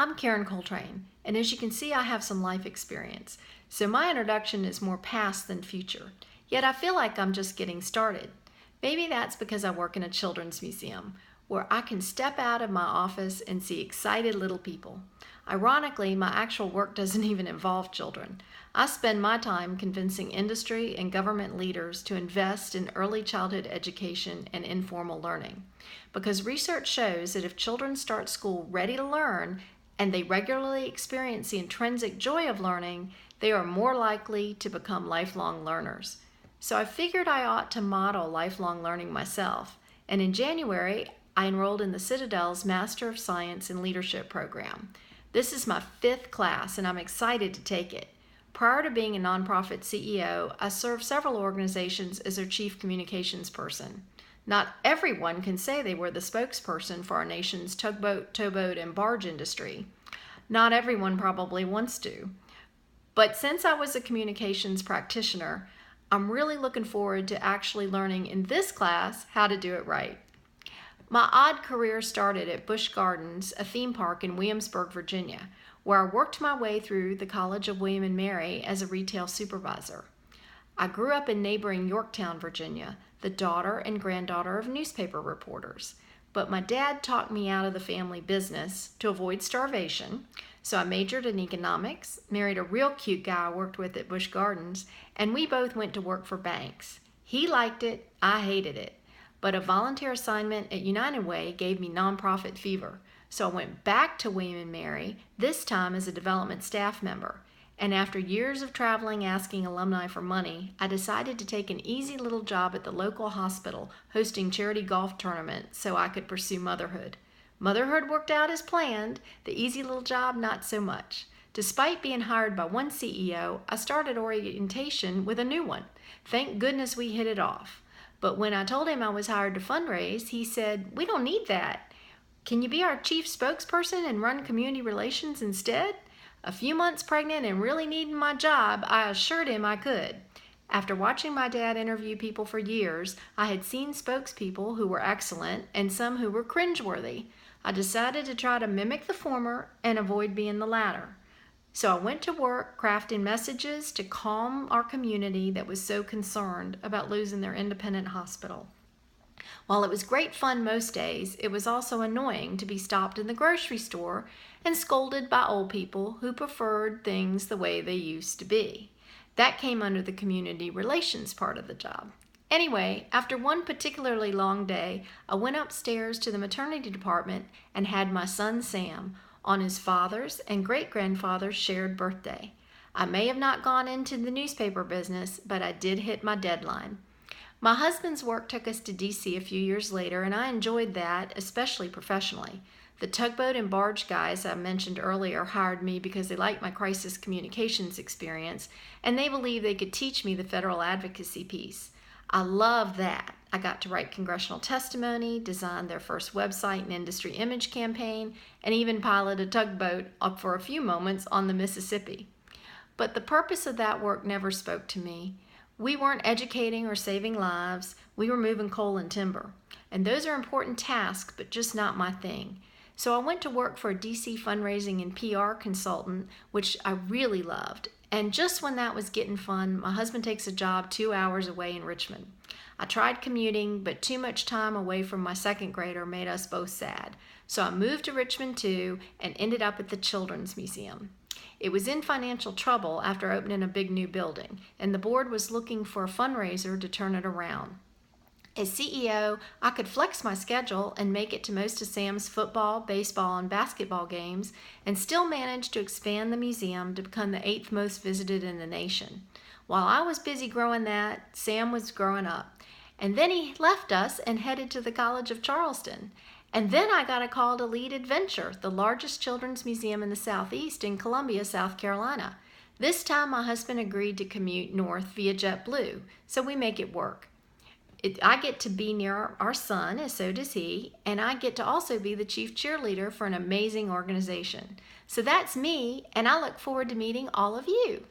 I'm Karen Coltrane, and as you can see, I have some life experience, so my introduction is more past than future, yet I feel like I'm just getting started. Maybe that's because I work in a children's museum, where I can step out of my office and see excited little people. Ironically, my actual work doesn't even involve children. I spend my time convincing industry and government leaders to invest in early childhood education and informal learning. Because research shows that if children start school ready to learn and they regularly experience the intrinsic joy of learning, they are more likely to become lifelong learners. So I figured I ought to model lifelong learning myself, and in January, I enrolled in the Citadel's Master of Science in Leadership program. This is my 5th class, and I'm excited to take it. Prior to being a nonprofit CEO, I served several organizations as their chief communications person. Not everyone can say they were the spokesperson for our nation's tugboat, towboat, and barge industry. Not everyone probably wants to. But since I was a communications practitioner, I'm really looking forward to actually learning in this class how to do it right. My odd career started at Busch Gardens, a theme park in Williamsburg, Virginia, where I worked my way through the College of William and Mary as a retail supervisor. I grew up in neighboring Yorktown, Virginia, the daughter and granddaughter of newspaper reporters. But my dad talked me out of the family business to avoid starvation, so I majored in economics, married a real cute guy I worked with at Busch Gardens, and we both went to work for banks. He liked it, I hated it, but a volunteer assignment at United Way gave me nonprofit fever, so I went back to William and Mary, this time as a development staff member. And after years of traveling asking alumni for money, I decided to take an easy little job at the local hospital hosting charity golf tournaments so I could pursue motherhood. Motherhood worked out as planned, the easy little job not so much. Despite being hired by one CEO, I started orientation with a new one. Thank goodness we hit it off. But when I told him I was hired to fundraise, he said, "We don't need that. Can you be our chief spokesperson and run community relations instead?" A few months pregnant and really needing my job, I assured him I could. After watching my dad interview people for years, I had seen spokespeople who were excellent and some who were cringeworthy. I decided to try to mimic the former and avoid being the latter. So I went to work crafting messages to calm our community that was so concerned about losing their independent hospital. While it was great fun most days, it was also annoying to be stopped in the grocery store and scolded by old people who preferred things the way they used to be. That came under the community relations part of the job. Anyway, after one particularly long day, I went upstairs to the maternity department and had my son Sam on his father's and great-grandfather's shared birthday. I may have not gone into the newspaper business, but I did hit my deadline. My husband's work took us to DC a few years later, and I enjoyed that, especially professionally. The tugboat and barge guys I mentioned earlier hired me because they liked my crisis communications experience, and they believed they could teach me the federal advocacy piece. I love that. I got to write congressional testimony, design their first website and industry image campaign, and even pilot a tugboat up for a few moments on the Mississippi. But the purpose of that work never spoke to me. We weren't educating or saving lives. We were moving coal and timber. And those are important tasks, but just not my thing. So I went to work for a DC fundraising and PR consultant, which I really loved. And just when that was getting fun, my husband takes a job 2 hours away in Richmond. I tried commuting, but too much time away from my second grader made us both sad. So I moved to Richmond too and ended up at the Children's Museum. It was in financial trouble after opening a big new building, and the board was looking for a fundraiser to turn it around. As CEO, I could flex my schedule and make it to most of Sam's football, baseball, and basketball games, and still manage to expand the museum to become the 8th most visited in the nation. While I was busy growing that, Sam was growing up. And then he left us and headed to the College of Charleston. And then I got a call to lead Adventure, the largest children's museum in the Southeast in Columbia, South Carolina. This time my husband agreed to commute north via JetBlue, so we make it work. I get to be near our son, and so does he, and I get to also be the chief cheerleader for an amazing organization. So that's me, and I look forward to meeting all of you.